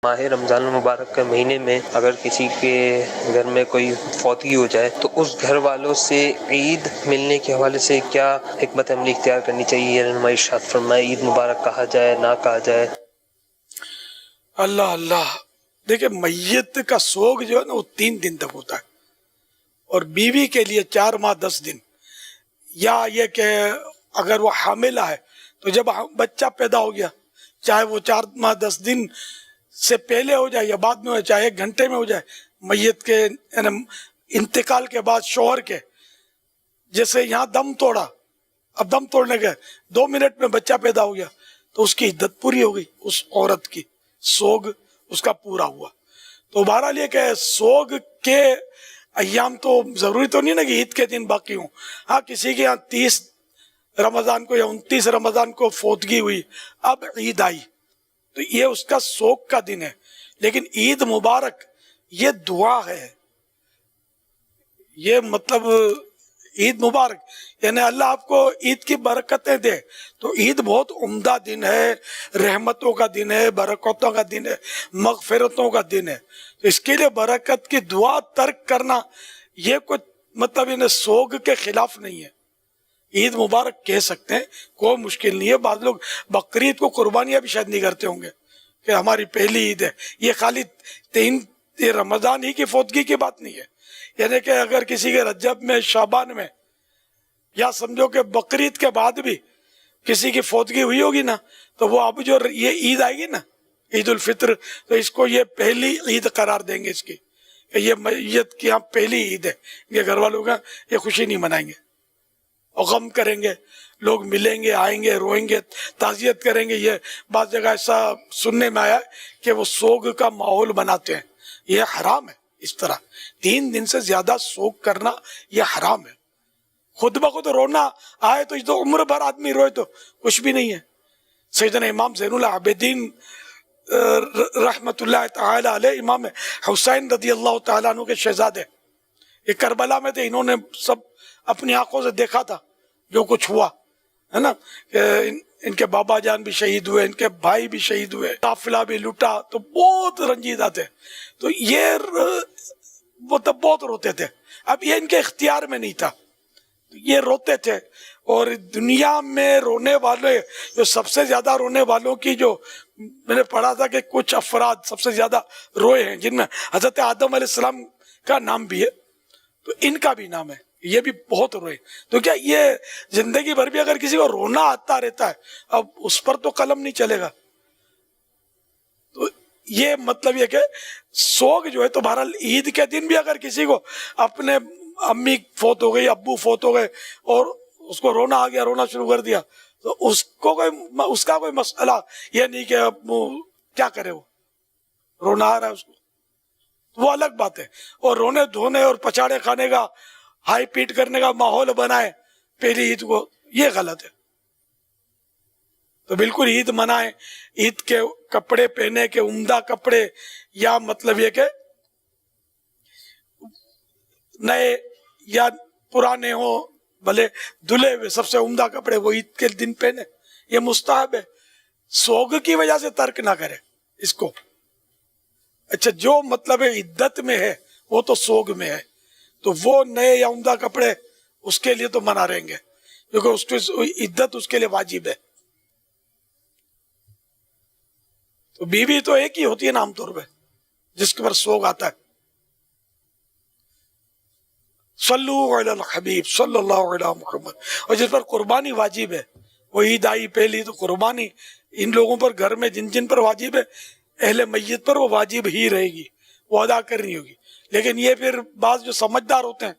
ماہ رمضان المبارک کے مہینے میں اگر کسی کے گھر میں کوئی فوتگی ہو جائے تو اس گھر والوں سے عید ملنے کے حوالے سے کیا حکمت عملی اختیار کرنی چاہیے؟ رہنمائی ارشاد فرمائے، عید مبارک کہا جائے نہ کہا جائے؟ اللہ اللہ، دیکھیں میت کا سوگ جو ہے نا وہ 3 دن تک ہوتا ہے، اور بیوی کے لیے 4 ماہ 10 دن، یا یہ کہ اگر وہ حاملہ ہے تو جب بچہ پیدا ہو گیا، چاہے وہ 4 ماہ 10 دن سے پہلے ہو جائے یا بعد میں ہو جائے، 1 گھنٹے میں ہو جائے، میت کے انتقال کے بعد شوہر کے، جیسے یہاں دم توڑا، اب دم توڑنے گئے 2 منٹ میں بچہ پیدا ہو گیا تو اس کی عدت پوری ہو گئی، اس عورت کی سوگ اس کا پورا ہوا۔ تو بہرحال یہ کہ سوگ کے ایام تو ضروری تو نہیں نا کہ عید کے دن باقی ہوں، ہاں کسی کے یہاں 30 رمضان کو یا 29 رمضان کو فوتگی ہوئی، اب عید آئی تو یہ اس کا سوگ کا دن ہے، لیکن عید مبارک یہ دعا ہے، یہ مطلب عید مبارک یعنی اللہ آپ کو عید کی برکتیں دے، تو عید بہت عمدہ دن ہے، رحمتوں کا دن ہے، برکتوں کا دن ہے، مغفرتوں کا دن ہے، تو اس کے لیے برکت کی دعا ترک کرنا یہ کوئی مطلب انہیں سوگ کے خلاف نہیں ہے، عید مبارک کہہ سکتے ہیں، کوئی مشکل نہیں ہے۔ بعض لوگ بقرعید کو قربانیاں بھی شاید نہیں کرتے ہوں گے کہ ہماری پہلی عید ہے، یہ خالی 3 رمضان ہی کی فوتگی کی بات نہیں ہے، یعنی کہ اگر کسی کے رجب میں، شعبان میں، یا سمجھو کہ بقرعید کے بعد بھی کسی کی فوتگی ہوئی ہوگی نا، تو وہ اب جو یہ عید آئے گی نا، عید الفطر، تو اس کو یہ پہلی عید قرار دیں گے، اس کی کہ یہ میت کی یہاں پہلی عید ہے، ان کے گھر والوں کا یہ خوشی نہیں منائیں گے اور غم کریں گے، لوگ ملیں گے، آئیں گے، روئیں گے، تعزیت کریں گے۔ یہ بعض جگہ ایسا سننے میں آیا ہے کہ وہ سوگ کا ماحول بناتے ہیں، یہ حرام ہے، اس طرح 3 دن سے زیادہ سوگ کرنا یہ حرام ہے۔ خود بخود رونا آئے تو یہ تو عمر بھر آدمی روئے تو کچھ بھی نہیں ہے۔ سیدنا امام زین العابدین رحمت اللہ تعالی علیہ، امام حسین رضی اللہ تعالیٰ عنہ کے شہزادے، یہ کربلا میں تھے، انہوں نے سب اپنی آنکھوں سے دیکھا تھا جو کچھ ہوا ہے نا، کہ ان کے بابا جان بھی شہید ہوئے، ان کے بھائی بھی شہید ہوئے، قافلہ بھی لٹا، تو بہت رنجیدہ تھے، تو یہ وہ تب بہت روتے تھے، اب یہ ان کے اختیار میں نہیں تھا، یہ روتے تھے۔ اور دنیا میں رونے والے جو سب سے زیادہ رونے والوں کی، جو میں نے پڑھا تھا کہ کچھ افراد سب سے زیادہ روئے ہیں، جن میں حضرت آدم علیہ السلام کا نام بھی ہے، تو ان کا بھی نام ہے، یہ بھی بہت روئے۔ تو کیا یہ زندگی بھر بھی اگر کسی کو رونا آتا رہتا ہے، اب اس پر تو قلم نہیں چلے گا۔ تو یہ مطلب یہ کہ سوگ جو ہے، تو بہرحال عید کے دن بھی اگر کسی کو اپنے امی فوت ہو گئی، ابو فوت ہو گئے، اور اس کو رونا آ گیا، رونا شروع کر دیا، تو اس کا کوئی مسئلہ یہ نہیں کہ اب وہ کیا کرے، وہ رونا آ رہا ہے اس کو، وہ الگ بات ہے۔ اور رونے دھونے اور پچاڑے کھانے کا، ہائی پیٹ کرنے کا ماحول بنائے پہلی عید کو، یہ غلط ہے۔ تو بالکل عید منائیں، عید کے کپڑے پہنے کے، عمدہ کپڑے، یا مطلب یہ کہ نئے یا پرانے ہوں، بھلے دھلے ہوئے، سب سے عمدہ کپڑے وہ عید کے دن پہنے، یہ مستحب ہے، سوگ کی وجہ سے ترک نہ کرے اس کو۔ اچھا، جو مطلب عدت میں ہے وہ تو سوگ میں ہے، تو وہ نئے یا عمدہ کپڑے اس کے لیے تو منع رہیں گے، کیونکہ اس کی عدت اس کے لیے واجب ہے۔ تو بیوی تو ایک ہی ہوتی ہے نا عام طور پہ جس کے پر سوگ آتا ہے۔ صلو علی الحبیب صلی اللہ علیہ محمد، اور جس پر قربانی واجب ہے، وہ عید آئی پہلی تو قربانی ان لوگوں پر، گھر میں جن جن پر واجب ہے، اہل میت پر وہ واجب ہی رہے گی، وہ ادا کرنی ہوگی۔ لیکن یہ پھر بعض جو سمجھدار ہوتے ہیں،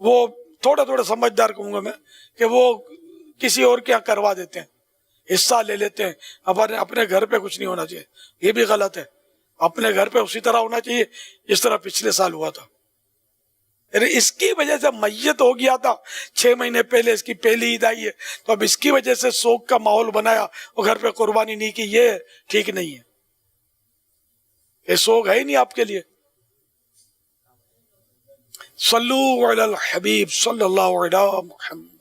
وہ تھوڑا سمجھدار کہوں گا میں، کہ وہ کسی اور کے یہاں کروا دیتے ہیں، حصہ لے لیتے ہیں، اپنے گھر پہ کچھ نہیں ہونا چاہیے، یہ بھی غلط ہے۔ اپنے گھر پہ اسی طرح ہونا چاہیے جس طرح پچھلے سال ہوا تھا۔ یعنی اس کی وجہ سے میت ہو گیا تھا 6 مہینے پہلے، اس کی پہلی عید آئی ہے، تو اب اس کی وجہ سے سوگ کا ماحول بنایا اور گھر پہ قربانی نہیں کی، یہ ٹھیک نہیں ہے، یہ سوگ ہے ہی نہیں آپ کے لیے۔ صلو علی الحبیب صلی اللہ علیہ محمد۔